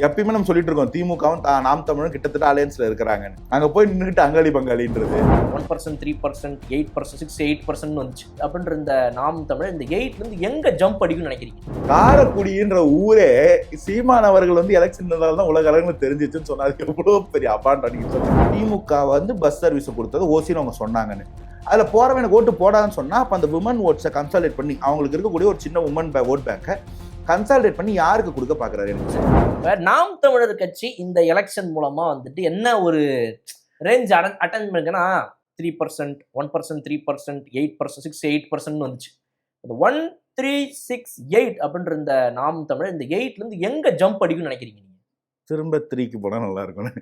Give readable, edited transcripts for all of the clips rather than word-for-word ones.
எப்பயுமே நம்ம சொல்லிட்டு இருக்கோம் திமுகவும் நாம் தமிழும் கிட்டத்தட்ட அலையன்ஸ்ல இருக்கிறாங்கன்னு. அங்க போய் நின்றுட்டு அங்காளி பங்காளின்றது 1%, 3%, 8%, 6-8% வந்துச்சு அப்படின்ற இந்த நாம் தமிழ் இந்த 8ல இருந்து எங்க ஜம்ப் அடிக்கும்னு நினைக்கிறீங்க? காரைக்குடின்ற ஊரே சீமானவர்கள் வந்து எலெக்ஷன் தான் உலக அளவுக்கு தெரிஞ்சிச்சுன்னு சொன்னாது எவ்வளவு பெரிய அபாண்ட் அடிக்க சொல்லுங்க. திமுக வந்து பஸ் சர்வீஸ் கொடுத்தது ஓசின்னு அவங்க சொன்னாங்கன்னு. அதுல போறவனுக்கு ஓட்டு போடாதுன்னு சொன்னா அப்ப அந்த விமன் ஓட்ஸை கன்சால்டேட் பண்ணி அவங்களுக்கு இருக்கக்கூடிய ஒரு சின்ன உமன் ஓட் பேங்கை கன்சால்டேட் பண்ணி யாருக்கு கொடுக்க பாக்குறாரு? நாம் தமிழர் கட்சி இந்த எலெக்ஷன் மூலமா வந்துட்டு என்ன ஒரு ரேஞ்ச் அட்டன் பண்ணுங்கன்னா 3%, 1%, 3%, 8%, 6-8% வந்துச்சு. அந்த 1, 3, 6, 8 அப்படின்ற இந்த நாம் தமிழர் இந்த 8ல இருந்து எங்க ஜம்ப் அடிக்கும்னு நினைக்கிறீங்க? நீங்க திரும்ப 3க்கு போனா நல்லா இருக்கும்.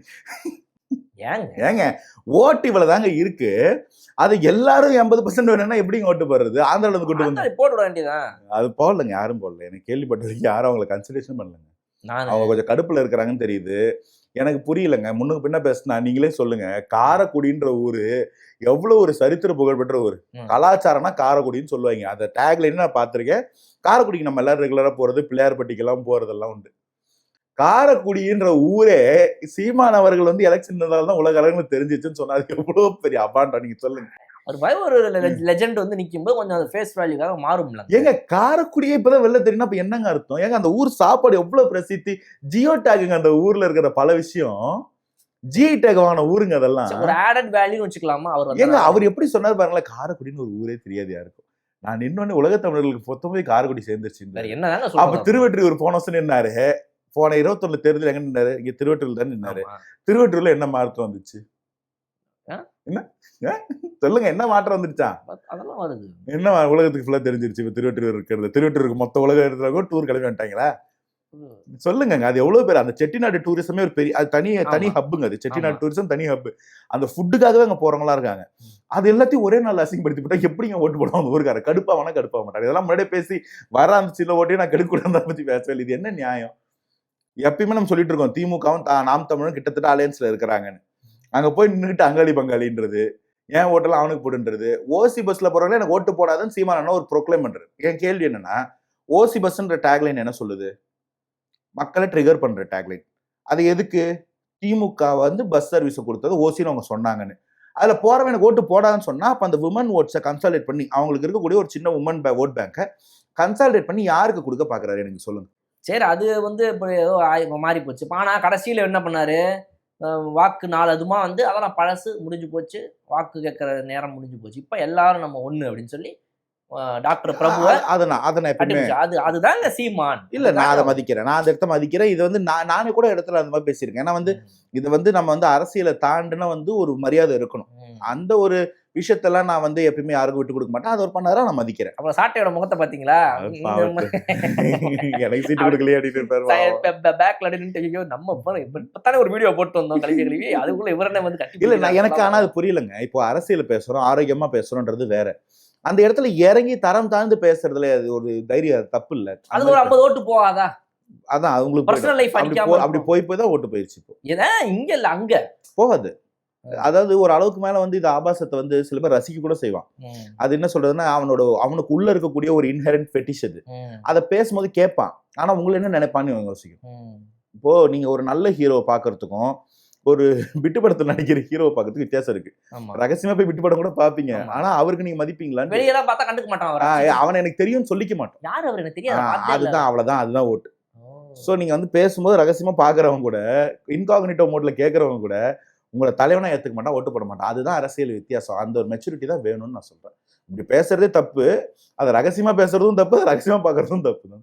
ஏங்க ஓட்டு இவ்வளவு தாங்க இருக்கு. அது எல்லாரும் 80% வேணும்னா எப்படிங்க ஓட்டு போடுறது? ஆந்திரால இருந்து கூட்டு வந்து போட வேண்டியதான். அது போடலங்க, யாரும் போடல. எனக்கு கேள்விப்பட்டதுக்கு யாரும் அவங்களை கன்சிடரேஷன் பண்ணலங்க. அவங்க கொஞ்சம் கடுப்புல இருக்கிறாங்கன்னு தெரியுது. எனக்கு புரியலங்க. முன்னுக்கு பின்ன பேசினா நீங்களே சொல்லுங்க. காரைக்குடின்ற ஊரு எவ்வளவு ஒரு சரித்திர புகழ்பெற்ற ஊரு. கலாச்சாரம்னா காரைக்குடின்னு சொல்லுவாங்க. அந்த டேக்லைன் நான் பார்த்திருக்கேன். காரைக்குடிக்கு நம்ம எல்லாரும் ரெகுலரா போறது, பிள்ளையார்பட்டிக்கெல்லாம் போறதெல்லாம் உண்டு. காரைக்குடின்ற ஊரே சீமானவர்கள் வந்து எலெக்ஷன் தான் உலக அளவுக்கு தெரிஞ்சிச்சுன்னு சொன்னாது எவ்வளவு பெரிய அபாண்ட் நீங்க சொல்லுங்க. ஒரு லெஜெண்ட் வந்து நிக்கும்போது கொஞ்சம் அந்த ஃபேஸ் வேல்யூக்காக மாறும்ல. ஏங்க காரைக்குடியே இப்பதான் வெளில தெரியும். அப்ப என்னங்க அர்த்தம்? ஏங்க அந்த ஊர் சாப்பாடு எவ்வளவு பிரசித்தி. ஜியோ டேக்குங்க அந்த ஊர்ல இருக்கிற பல விஷயம் ஜிஐ டேக்கான ஊருங்க. அதெல்லாம் ஒரு ஆடட் வேல்யூ வச்சுக்கலாமா? ஏங்க அவர் எப்படி சொன்னாரு பாருங்களேன். காரைக்குடின்னு ஒரு ஊரே தெரியாது யாருக்கும். நான் இன்னொன்னு உலக தமிழர்களுக்கு பொத்தமே காரைக்குடி சேர்ந்துருச்சு. என்னதாங்க அப்ப திருவெற்றியூர் போன வருஷம் நின்னாரு. போன 21 தேர்தல் எங்க நின்னாரு? இங்க திருவெற்றூர்ல தான் நின்னாரு. திருவெற்றூர்ல என்ன மாற்றம் வந்துச்சு? என்ன சொல்லுங்க, என்ன மாற்றம் வந்துருச்சா? அதெல்லாம் வருது. என்ன உலகத்துக்கு ஃபுல்லா தெரிஞ்சிருச்சு இப்ப திருவெற்றூர் இருக்கிறது. திருவெற்றூருக்கு மொத்த உலகம் எடுத்துறாங்க டூர் கிளம்பி வந்துட்டாங்களா? சொல்லுங்க. அது எவ்வளவு பேர். அந்த செட்டிநாடு டூரிசமே ஒரு பெரிய அது தனி ஹப்புங்க. அது செட்டிநாடு டூரிசம் தனி ஹப். அந்த ஃபுட்டுக்காகவே அங்க போறவங்களா இருக்காங்க. அது எல்லாத்தையும் ஒரே நாள் அசிங்கப்படுத்தி போட்டா எப்படிங்க ஓட்டு போடுவாங்க ஊருக்கார? கடுப்பா மாட்டாங்க. இதெல்லாம் முன்னாடியே பேசி வர அந்த சில ஓட்டையும் நான் கெடுக்கூடாத பத்தி பேசவே. இது என்ன நியாயம்? எப்பயுமே நம்ம சொல்லிட்டு இருக்கோம் திமுகவும் நாம் தமிழும் கிட்டத்தட்ட அலையன்ஸ்ல இருக்கிறாங்கன்னு. அங்க போய் நின்றுட்டு அங்காளி பங்காளின்றது, ஏன் ஓட்டெல்லாம் அவனுக்கு போடுன்றது, ஓசி பஸ்ல போறவங்களே எனக்கு ஓட்டு போடாதுன்னு சீமானா ஒரு ப்ரொக்ளைம் பண்றது. என் கேள்வி என்னன்னா, ஓசி பஸ்ன்ற டேக்லைன் என்ன சொல்லுது? மக்களை ட்ரிகர் பண்ற டேக்லைன். அது எதுக்கு? திமுக வந்து பஸ் சர்வீஸ் கொடுத்தது ஓசின்னு அவங்க சொன்னாங்கன்னு. அதுல போறவனுக்கு ஓட்டு போடாதுன்னு சொன்னா அப்ப அந்த விமன் ஓட்ஸை கன்சால்டேட் பண்ணி அவங்களுக்கு இருக்கக்கூடிய ஒரு சின்ன உமன் ஓட் பேங்கை கன்சால்டேட் பண்ணி யாருக்கு கொடுக்க பாக்குறாரு? எனக்கு சொல்லுங்க. சரி, அது வந்து இப்போ ஏதோ மாறி போச்சு. ஆனா கடைசியில என்ன பண்ணாரு? வாக்கு 4 அதுமா வந்து அதெல்லாம் பழசு முடிஞ்சு போச்சு. வாக்கு கேட்கற நேரம் முடிஞ்சு போச்சு. இப்ப எல்லாரும் நம்ம ஒண்ணு அப்படின்னு சொல்லி டாக்டர் பிரபுவை அதுதாங்க சீமான். இல்ல, நான் அதை மதிக்கிறேன். நான் அந்த இடத்த மதிக்கிறேன். இது வந்து நானே கூட இடத்துல அந்த மாதிரி பேசியிருக்கேன். ஏன்னா வந்து இது வந்து நம்ம வந்து அரசியலை தாண்டினா வந்து ஒரு மரியாதை இருக்கணும். அந்த ஒரு விஷயத்தெல்லாம் நான் வந்து எப்பயுமே யாருக்கும் விட்டு கொடுக்க மாட்டேன். அது ஒரு பண்ணாரா நான் மதிக்கிறேன். அப்புறம் சாட்டையோட முகத்தை பாத்தீங்களா? எனக்கு சீட்டு கொடுக்கலையே அப்படின்னு பேக்ல நின்று நம்ம இப்பதானே ஒரு வீடியோ போட்டு வந்தோம் கல்வி அதுக்குள்ள இவரே வந்து கட்டி. இல்ல, எனக்கு ஆனா அது புரியலங்க. இப்போ அரசியல் பேசுறோம், ஆரோக்கியமா பேசுறோம்ன்றது வேற. அந்த இடத்துல இறங்கி தரம் தாழ்ந்து பேசுறதுல அது ஒரு தைரியம் தப்பு இல்ல. அது ஒரு 50 ஓட்டு போகாதா? அதான் அவங்களுக்கு பர்சனல் லைஃப் அப்படி போய் தான் ஓட்டு போயிருச்சு. இப்போ ஏன் இங்க இல்ல அங்க போகாது. அதாவது ஒரு அளவுக்கு மேல வந்து இந்த ஆபாசத்தை வந்து சில பேர் ரசிக்க கூட செய்வான். அது என்ன சொல்றதுன்னா அவனுக்கு உள்ள இருக்கக்கூடிய ஒரு இன்ஹெரண்ட் ஃபெட்டிஷ் அது. அதை பேசும்போது கேட்பான். ஆனா உங்களை என்ன நினைப்பான்னு யோசிக்கும். இப்போ நீங்க ஒரு நல்ல ஹீரோவை பாக்குறதுக்கும் ஒரு பிட்டு படத்துல நடிக்கிற ஹீரோவை பாக்கிறதுக்கு வித்தியாசம் இருக்கு. ரகசியமா போய் பிட்டு படம் கூட பாப்பீங்க. ஆனா அவருக்கு நீங்க மதிப்பீங்களா? வெளியெல்லாம் பார்த்தா கண்டுக்க மாட்டான். அவன் எனக்கு தெரியும் சொல்லிக்க மாட்டான். யாரு அவர் எனக்கு தெரியாது. அதுதான் அவ்வளவுதான். அதுதான் ஓட்டு. சோ நீங்க வந்து பேசும்போது ரகசியமா பாக்குறவங்க கூட இன்காக்னிட்டோ மோட்ல கேட்கறவங்க கூட உங்களை தலைவனா ஏத்துக்க மாட்டான், ஓட்டு போட மாட்டான். அதுதான் அரசியல் வித்தியாசம். அந்த ஒரு மெச்சூரிட்டி தான் வேணும்னு நான் சொல்றேன். இப்படி பேசுறதே தப்பு. அதை ரகசியமா பேசுறதும் தப்பு, ரகசியமா பாக்குறதும் தப்பு தான்.